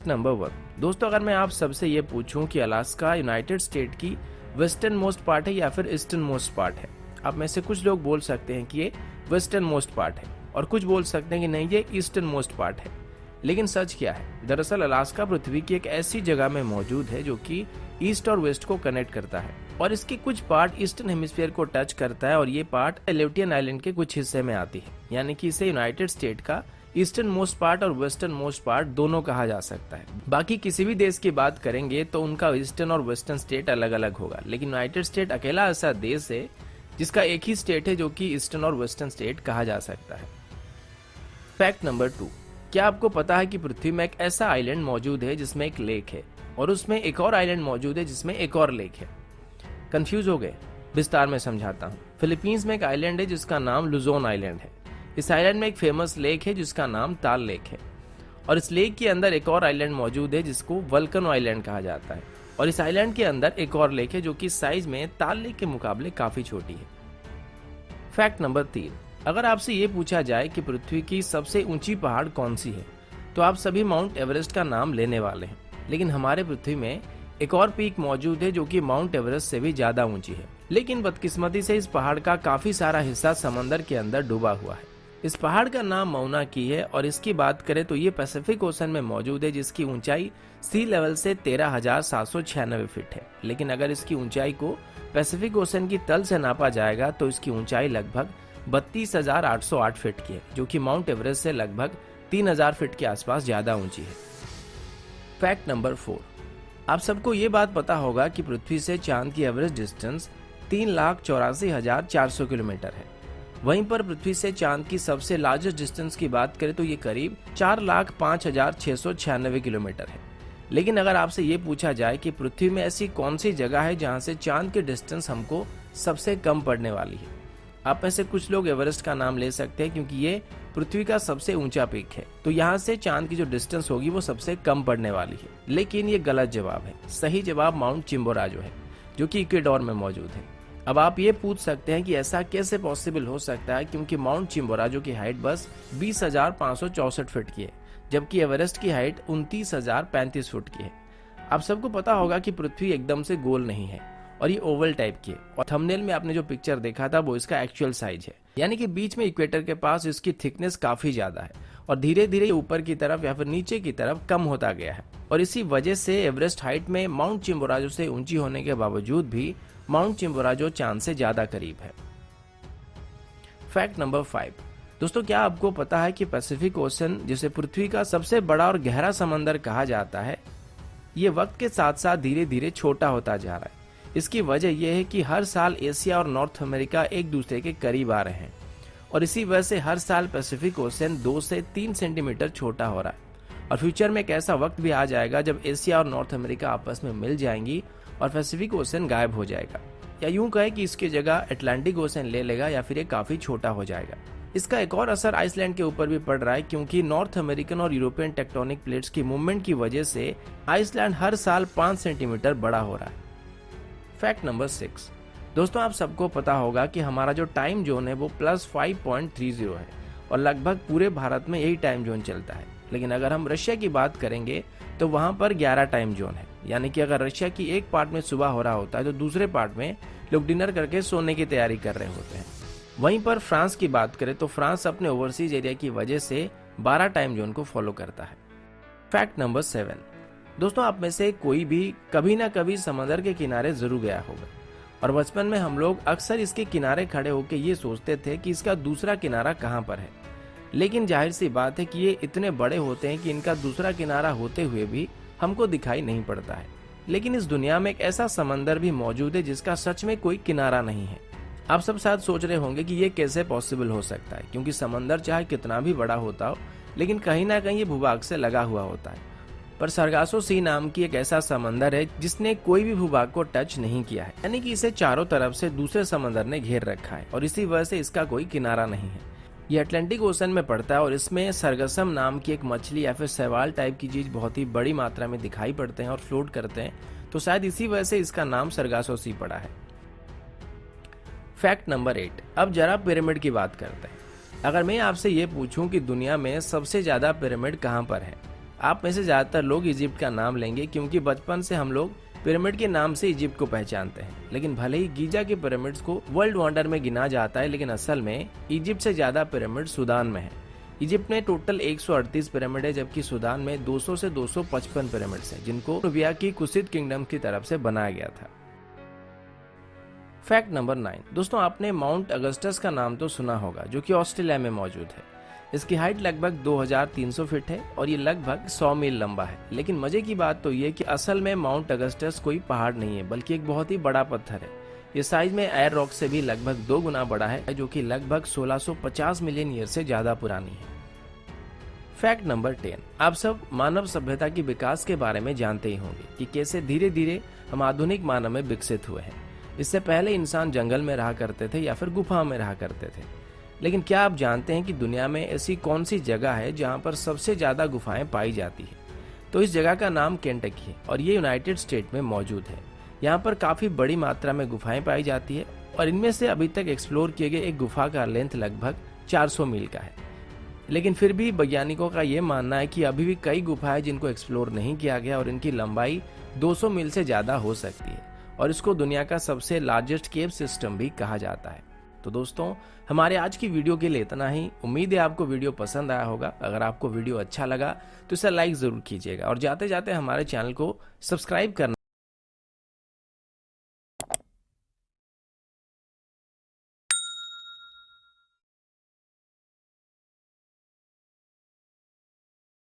Fact number 1। दोस्तों, अगर मैं आप सबसे ये पूछूं कि अलास्का यूनाइटेड स्टेट की वेस्टर्न मोस्ट पार्ट है या फिर ईस्टर्न मोस्ट पार्ट है, आप में से कुछ लोग बोल सकते हैं कि ये वेस्टर्न मोस्ट पार्ट है और कुछ बोल सकते हैं कि नहीं, ये ईस्टर्न मोस्ट पार्ट है। लेकिन सच क्या है? दरअसल अलास्का पृथ्वी की एक ऐसी जगह में मौजूद है जो कि ईस्ट और वेस्ट को कनेक्ट करता है और इसके कुछ पार्ट ईस्टर्न हेमिस्फीयर को टच करता है और ये पार्ट एलेutian आइलैंड के कुछ हिस्से में आती है, यानी कि इसे यूनाइटेड स्टेट का ईस्टर्न मोस्ट पार्ट और वेस्टर्न मोस्ट पार्ट दोनों कहा जा सकता है। बाकी किसी भी देश की बात करेंगे तो उनका ईस्टर्न और वेस्टर्न स्टेट अलग अलग होगा, लेकिन यूनाइटेड स्टेट अकेला ऐसा देश है जिसका एक ही स्टेट है जो कि ईस्टर्न और वेस्टर्न स्टेट कहा जा सकता है। Fact number 2। क्या आपको पता है कि पृथ्वी में एक ऐसा आइलैंड मौजूद है जिसमें एक लेक है और उसमें एक और आइलैंड मौजूद है जिसमें एक और लेक है? कंफ्यूज हो गए? विस्तार में समझाता हूँ। फिलीपींस में एक आइलैंड है जिसका नाम लुजोन आइलैंड है। इस आइलैंड में एक फेमस लेक है जिसका नाम ताल लेक है और इस लेक के अंदर एक और आइलैंड मौजूद है जिसको वल्कनो आइलैंड कहा जाता है और इस आइलैंड के अंदर एक और लेक है जो कि साइज में ताल लेक के मुकाबले काफी छोटी है। Fact number 3। अगर आपसे ये पूछा जाए कि पृथ्वी की सबसे ऊंची पहाड़ कौन सी है, तो आप सभी माउंट एवरेस्ट का नाम लेने वाले हैं, लेकिन हमारे पृथ्वी में एक और पीक मौजूद है जो कि माउंट एवरेस्ट से भी ज्यादा ऊंची है, लेकिन बदकिस्मती से इस पहाड़ का काफी सारा हिस्सा समंदर के अंदर डूबा हुआ है। इस पहाड़ का नाम मौना की है और इसकी बात करें तो ये पैसिफिक ओशन में मौजूद है जिसकी ऊंचाई सी लेवल से 13,796 फीट है, लेकिन अगर इसकी ऊंचाई को पैसिफिक ओशन की तल से नापा जाएगा तो इसकी ऊंचाई लगभग 32,808 फीट की है, जो कि माउंट एवरेस्ट से लगभग 3,000 फीट के आसपास ज्यादा ऊंची है। Fact number 4। आप सबको ये बात पता होगा कि पृथ्वी से चांद की एवरेज डिस्टेंस 3,84,400 किलोमीटर है। वहीं पर पृथ्वी से चांद की सबसे लार्जेस्ट डिस्टेंस की बात करें तो ये करीब 4,05,696 किलोमीटर है। लेकिन अगर आपसे ये पूछा जाए कि पृथ्वी में ऐसी कौन सी जगह है जहां से चांद की डिस्टेंस हमको सबसे कम पड़ने वाली है, आप में से कुछ लोग एवरेस्ट का नाम ले सकते हैं क्योंकि ये पृथ्वी का सबसे ऊंचा पीक है, तो यहाँ से चांद की जो डिस्टेंस होगी वो सबसे कम पड़ने वाली है। लेकिन ये गलत जवाब है। सही जवाब माउंट चिम्बोराजो है जो कि इक्वेडोर में मौजूद है। अब आप ये पूछ सकते हैं कि ऐसा कैसे पॉसिबल हो सकता है, क्योंकि माउंट चिम्बोराजो की हाइट बस 20,564 फीट की है, जबकि एवरेस्ट की हाइट 29,035 फुट की है। आप सबको पता होगा कि पृथ्वी एकदम से गोल नहीं है और ये ओवल टाइप की है और थंबनेल में आपने जो पिक्चर देखा था वो इसका एक्चुअल साइज है, यानी कि बीच में इक्वेटर के पास इसकी थिकनेस काफी ज्यादा है और धीरे धीरे ऊपर की तरफ या फिर नीचे की तरफ कम होता गया है और इसी वजह से एवरेस्ट हाइट में माउंट चिम्बोराजो से ऊंची होने के बावजूद भी माउंट चिम्बोराजो चांद से ज्यादा करीब है। Fact number 5। दोस्तों, क्या आपको पता है कि पैसिफिक ओशन, जिसे पृथ्वी का सबसे बड़ा और गहरा समंदर कहा जाता है, ये वक्त के साथ साथ धीरे धीरे छोटा होता जा रहा है। इसकी वजह यह है कि हर साल एशिया और नॉर्थ अमेरिका एक दूसरे के करीब आ रहे हैं और इसी वजह से हर साल पैसिफिक ओशन 2 से 3 सेंटीमीटर छोटा हो रहा है और फ्यूचर में एक ऐसा वक्त भी आ जाएगा जब एशिया और नॉर्थ अमेरिका आपस में मिल जाएंगी और पैसिफिक ओशन गायब हो जाएगा, या यूं कहे कि इसकी जगह अटलांटिक ओशन ले लेगा या फिर ये काफी छोटा हो जाएगा। इसका एक और असर आइसलैंड के ऊपर भी पड़ रहा है, क्योंकि नॉर्थ अमेरिकन और यूरोपियन टेक्टोनिक प्लेट्स की मूवमेंट की वजह से आइसलैंड हर साल 5 सेंटीमीटर बड़ा हो रहा है। Fact number 6। दोस्तों, आप सबको पता होगा कि हमारा जो टाइम जोन है वो +5.30 है और लगभग पूरे भारत में यही टाइम जोन चलता है। लेकिन अगर हम रशिया की बात करेंगे तो वहां पर 11 टाइम जोन है, यानी कि अगर रशिया की एक पार्ट में सुबह हो रहा होता है तो दूसरे पार्ट में लोग डिनर करके सोने की तैयारी कर रहे होते हैं। वहीं पर फ्रांस की बात करें तो फ्रांस अपने ओवरसीज एरिया की वजह से 12 टाइम जोन को फॉलो करता है। Fact number 7। दोस्तों, आप में से कोई भी कभी ना कभी समंदर के किनारे जरूर गया होगा और बचपन में हम लोग अक्सर इसके किनारे खड़े होकर ये सोचते थे कि इसका दूसरा किनारा कहाँ पर है। लेकिन जाहिर सी बात है कि ये इतने बड़े होते हैं कि इनका दूसरा किनारा होते हुए भी हमको दिखाई नहीं पड़ता है। लेकिन इस दुनिया में एक ऐसा समंदर भी मौजूद है जिसका सच में कोई किनारा नहीं है। आप सब शायद सोच रहे होंगे कि ये कैसे पॉसिबल हो सकता है, क्योंकि समंदर चाहे कितना भी बड़ा होता हो लेकिन कहीं ना कहीं ये भूभाग से लगा हुआ होता है। पर सरगासो सी नाम की एक ऐसा समंदर है जिसने कोई भी भूभाग को टच नहीं किया है, यानी कि इसे चारों तरफ से दूसरे समंदर ने घेर रखा है और इसी वजह से इसका कोई किनारा नहीं है। ये अटलांटिक ओशन में पड़ता है और इसमें सरगसम नाम की एक मछली या फिर शैवाल टाइप की चीज बहुत ही बड़ी मात्रा में दिखाई पड़ते हैं और फ्लोट करते हैं, तो शायद इसी वजह से इसका नाम सरगासो सी पड़ा है। Fact number 8। अब जरा पिरामिड की बात करते हैं। अगर मैं आपसे ये पूछूं कि दुनिया में सबसे ज्यादा पिरामिड कहां पर है, आप में से ज़्यादातर लोग इजिप्ट का नाम लेंगे क्योंकि बचपन से हम लोग पिरामिड के नाम से इजिप्ट को पहचानते हैं। लेकिन भले ही गीजा के पिरामिड्स को वर्ल्ड वंडर में गिना जाता है, लेकिन असल में इजिप्ट से ज़्यादा पिरामिड सूडान में है। इजिप्ट में टोटल 138 पिरामिड है, जबकि सूडान में 200 से 255 पिरामिड्स हैं, जिनको नूबिया की कुशित किंगडम की तरफ से बनाया गया था। Fact number 9। दोस्तों, आपने माउंट अगस्टस का नाम तो सुना होगा, जो कि ऑस्ट्रेलिया में मौजूद है। इसकी हाइट लगभग 2300 फीट है और ये लगभग 100 मील लंबा है। लेकिन मजे की बात तो ये कि असल में माउंट अगस्टस कोई पहाड़ नहीं है, बल्कि एक बहुत ही बड़ा पत्थर है। ये साइज में एयर रॉक से भी लगभग 2 गुना बड़ा है, जो कि लगभग 1650 मिलियन ईयर से ज्यादा पुरानी है। Fact number 10। आप सब मानव सभ्यता के विकास के बारे में जानते ही होंगे कि कैसे धीरे धीरे हम आधुनिक मानव में विकसित हुए हैं। इससे पहले इंसान जंगल में रहा करते थे या फिर गुफा में रहा करते थे। लेकिन क्या आप जानते हैं कि दुनिया में ऐसी कौन सी जगह है जहां पर सबसे ज्यादा गुफाएं पाई जाती है? तो इस जगह का नाम केंटकी है और ये यूनाइटेड स्टेट में मौजूद है। यहाँ पर काफी बड़ी मात्रा में गुफाएं पाई जाती है और इनमें से अभी तक एक्सप्लोर किए गए एक गुफा का लेंथ लगभग 400 मील का है। लेकिन फिर भी वैज्ञानिकों का ये मानना है कि अभी भी कई गुफाएं जिनको एक्सप्लोर नहीं किया गया और इनकी लंबाई 200 मील से ज्यादा हो सकती है और इसको दुनिया का सबसे लार्जेस्ट केव सिस्टम भी कहा जाता है। तो दोस्तों, हमारे आज की वीडियो के लिए इतना ही। उम्मीद है आपको वीडियो पसंद आया होगा। अगर आपको वीडियो अच्छा लगा तो इसे लाइक जरूर कीजिएगा और जाते जाते हमारे चैनल को सब्सक्राइब करना